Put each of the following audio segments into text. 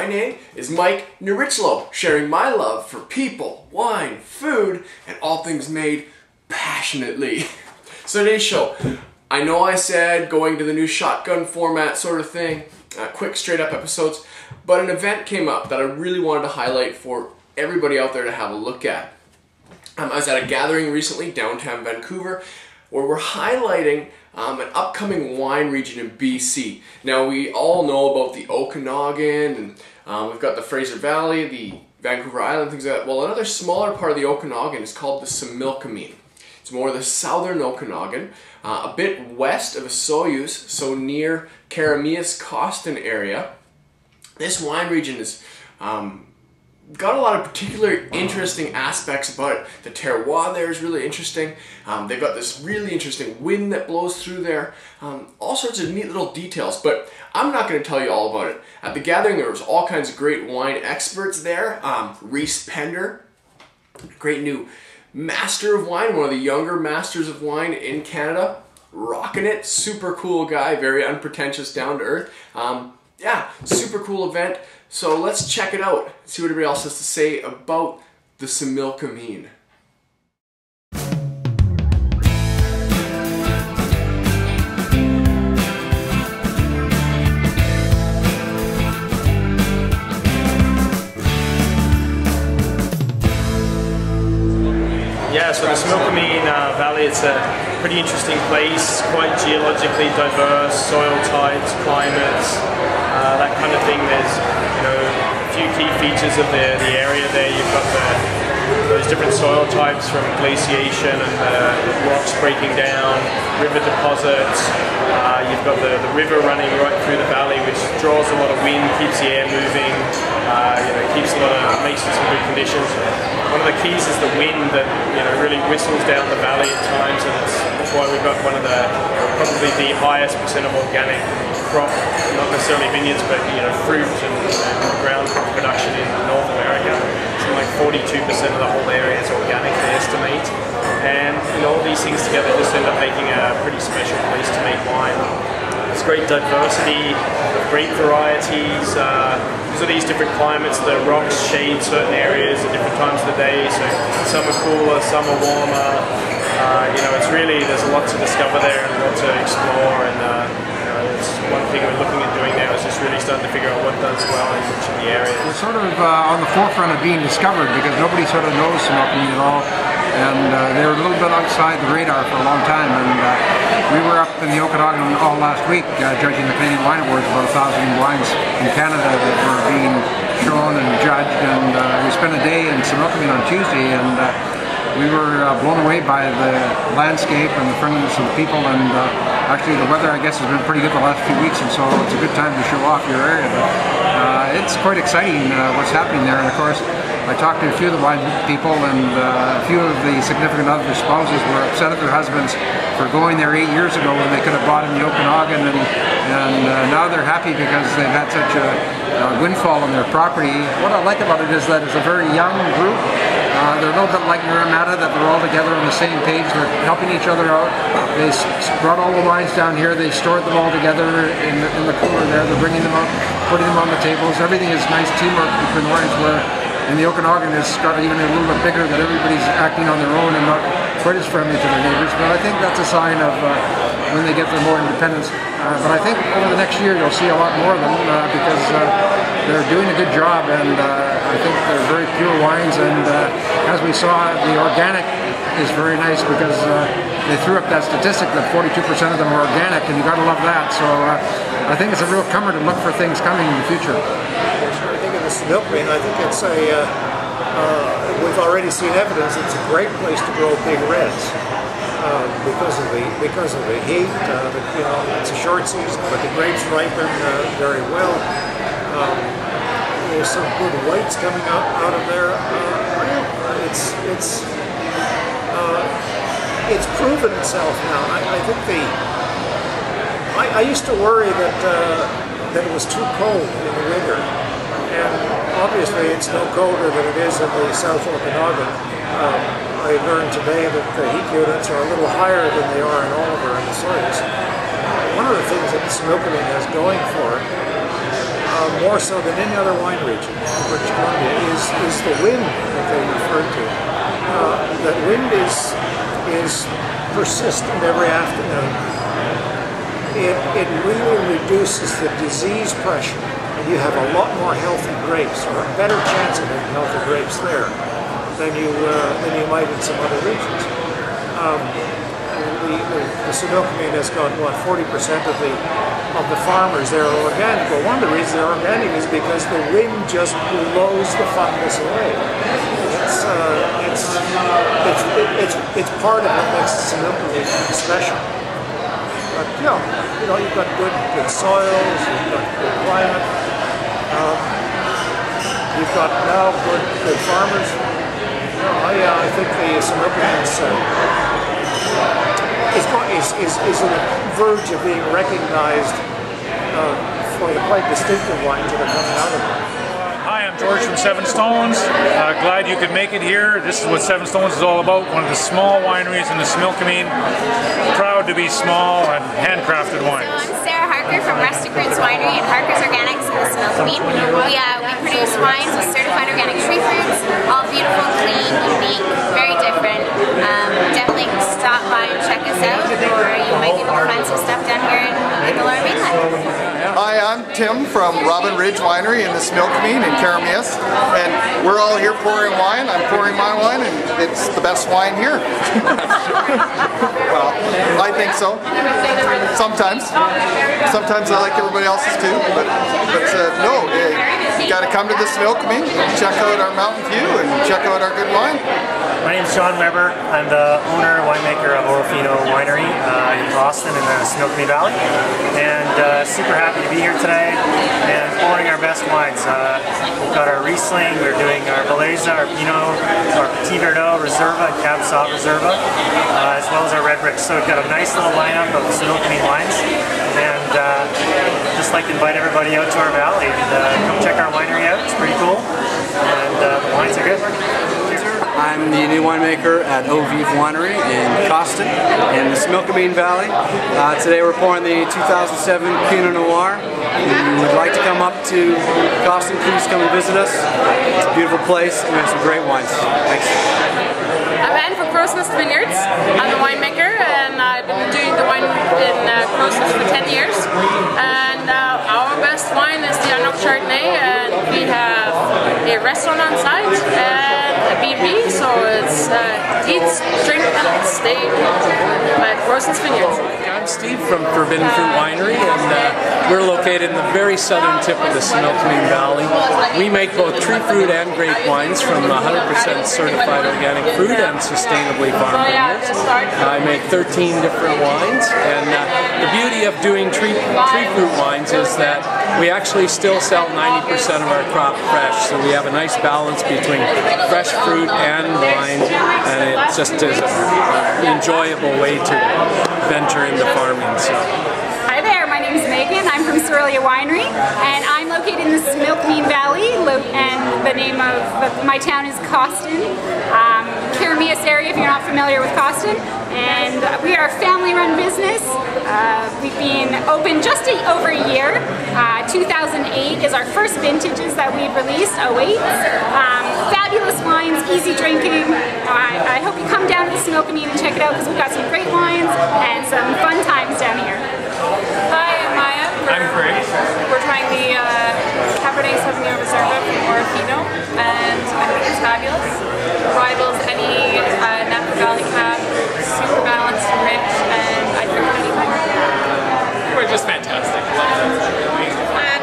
My name is Mike Nierychlo, sharing my love for people, wine, food, and all things made passionately. So today's show, I know I said going to the new shotgun format sort of thing, quick straight up episodes, but an event came up that I really wanted to highlight for everybody out there to have a look at. I was at a gathering recently downtown Vancouver where we're highlighting an upcoming wine region in BC. Now we all know about the Okanagan, and we've got the Fraser Valley, the Vancouver Island, things like that. Well, another smaller part of the Okanagan is called the Similkameen. It's more the southern Okanagan, a bit west of Soyuz, so near Karamias-Costin area. This wine region is got a lot of particular interesting aspects about it. The terroir there is really interesting. They've got this really interesting wind that blows through there. All sorts of neat little details, but I'm not going to tell you all about it. At the gathering there was all kinds of great wine experts there. Reese Pender, great new master of wine, one of the younger masters of wine in Canada. Rocking it, super cool guy, very unpretentious, down to earth. Yeah, super cool event. So let's check it out, see what everybody else has to say about the Similkameen. Yeah, so the Similkameen Valley, it's a pretty interesting place, quite geologically diverse, soil types, climates, that kind of thing. There's a few key features of the area there. You've got those different soil types from glaciation and rocks breaking down, river deposits. You've got the river running right through the valley, which draws a lot of wind, keeps the air moving, makes it some good conditions. One of the keys is the wind that really whistles down the valley at times, and that's why we've got one of probably the highest percent of organic crop, not necessarily vineyards, but fruit and ground production in North America. Something like 42% of the whole area is organic, they estimate. And all these things together just end up making a pretty special place to make wine. There's great diversity of grape varieties. Because of these different climates, the rocks shade certain areas at different times of the day. So some are cooler, some are warmer. It's really, there's a lot to discover there and a lot to explore. And it's one thing we're looking at doing now is just really starting to figure out what does well in each of the areas. We're sort of on the forefront of being discovered because nobody sort of knows Similkameen at all. And they were a little bit outside the radar for a long time, and we were up in the Okanagan all last week judging the Canadian Wine Awards, about 1,000 wines in Canada that were being shown and judged, and we spent a day in Similkameen on Tuesday, and we were blown away by the landscape and the friendliness of the people, and actually the weather I guess has been pretty good the last few weeks, and so it's a good time to show off your area. But it's quite exciting what's happening there, and of course I talked to a few of the wine people, and a few of the significant other spouses were upset at their husbands for going there 8 years ago when they could have bought in the Okanagan, and now they're happy because they've had such a windfall on their property. What I like about it is that it's a very young group. They're a little bit like Nierychlo, that they're all together on the same page. They're helping each other out. They brought all the wines down here. They stored them all together in the cooler there. They're bringing them up, putting them on the tables. Everything is nice teamwork between wines, where in the Okanagan it's got even a little bit bigger, that everybody's acting on their own and not quite as friendly to their neighbors. But I think that's a sign of when they get their more independence. But I think over the next year you'll see a lot more of them because they're doing a good job, and I think they're very pure wines, and as we saw, the organic is very nice because they threw up that statistic that 42% of them are organic, and you got to love that. So I think it's a real comer to look for things coming in the future. I think in the Similkameen, I think it's we've already seen evidence it's a great place to grow big reds. Because of the heat, it's a short season, but the grapes ripen very well. There's some good whites coming out of there. It's proven itself now. I think I used to worry that it was too cold in the winter, and obviously it's no colder than it is in the South Okanagan. I learned today that the heat units are a little higher than they are in Oliver and the Soyuz. One of the things that Similkameen has going for it more so than any other wine region in British Columbia, is the wind that they refer to. That wind is persistent every afternoon. It really reduces the disease pressure, and you have a lot more healthy grapes, or a better chance of having healthy grapes there than you might in some other regions. The Similkameen has got, what, 40% of the farmers there are organic. Well, one of the reasons they're organic is because the wind just blows the fungus away. It's part of what makes the Similkameen special. But you've got good soils, you've got good climate, you've got now good farmers. I think the Similkameen is on the verge of being recognized for the quite distinctive wines that are coming out of it. Hi, I'm George from Seven Stones. Glad you could make it here. This is what Seven Stones is all about. One of the small wineries in the Similkameen. Proud to be small and handcrafted wines. So I'm Sarah Harker from Rustic Roots Winery and Harker's Organics in the Similkameen. We produce wines with certified organic tree fruits, all beautiful, clean, unique, very different. Definitely stop by and check us out, or you might be able to find some stuff down here in the Lower Mainland. Hi, I'm Tim from Robin Ridge Winery in the Similkameen in Karamias, and we're all here pouring wine. I'm pouring my wine, and it's the best wine here. Well, I think so. Sometimes. Sometimes I like everybody else's too, but no, you got to come to the Similkameen, check out our mountain view, and check out our good wine. My name is John Weber. I'm the owner and winemaker of Orofino Winery in Boston in the Similkameen Valley, and super happy to be here today and pouring our best wines. We've got our Riesling, we're doing our Belleza, our Pinot, our Petit Verdot, Reserva, and Cab Sauv Reserva, as well as our Red Bricks. So we've got a nice little lineup of Similkameen wines, and just like to invite everybody out to our valley and come check our winery out. It's pretty cool, and the wines are good. I'm the new winemaker at Eau Vive Winery in Coston in the Similkameen Valley. Today we're pouring the 2007 Pinot Noir. If you would like to come up to Coston, please come and visit us. It's a beautiful place and we have some great wines. Thanks. I'm Anne from Crowsnest Vineyards. I'm a winemaker and I've been doing the wine in Crowsnest for 10 years. And our best wine is the Arnaud Chardonnay, and we have a restaurant on site and a B&B, so it's eat, drink, and stay at Crowsnest Vineyards. I'm Steve from Forbidden Fruit Winery, and we're located in the very southern tip of the Similkameen Valley. We make both tree fruit and grape wines from 100% certified organic fruit and sustainably farmed vineyards. I make 13 different wines, and the beauty of doing tree fruit wines is that we actually still sell 90% of our crop fresh, so we have a nice balance between fresh fruit and wine, and it just is an enjoyable way to venture into farming. So. Hi there, my name is Megan. I'm from Cerelia Winery, and I'm located in the Similkameen Valley, and the name of my town is Coston, Karamias area if you're not familiar with Coston. And we are a family-run business. We've been open just over a year. 2008 is our first vintages that we've released, 08. Fabulous wines, easy drinking. I hope you come down to the Similkameen and check it out because we've got some great wines and some fun times down here. Hi, I'm Maya. I'm Greg. We're trying the Cabernet Sauvignon Reserva from Orofino, and I think it's fabulous. Rivals any Napa Valley Cab, super balanced and rich, and I drink it anytime. We're just fantastic.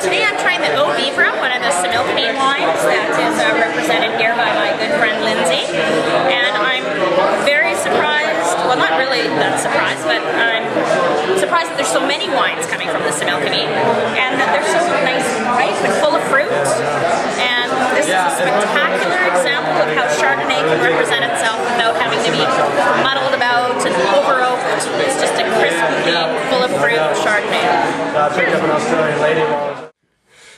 Today I'm trying the Eau Vive, one of the Similkameen wines that is represented here by my good friend Lindsay, and I'm very surprised, well not really that surprised, but I'm surprised that there's so many wines coming from the Similkameen, and that they're so nice and ripe and full of fruit, and this is a spectacular example of how Chardonnay can represent itself without having to be muddled about and over-oaked. It's just a crisp, clean, full of fruit Chardonnay.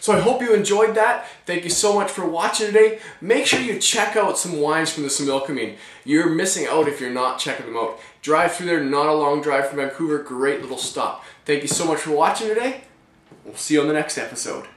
So I hope you enjoyed that. Thank you so much for watching today. Make sure you check out some wines from the Similkameen. You're missing out if you're not checking them out. Drive through there, not a long drive from Vancouver, great little stop. Thank you so much for watching today. We'll see you on the next episode.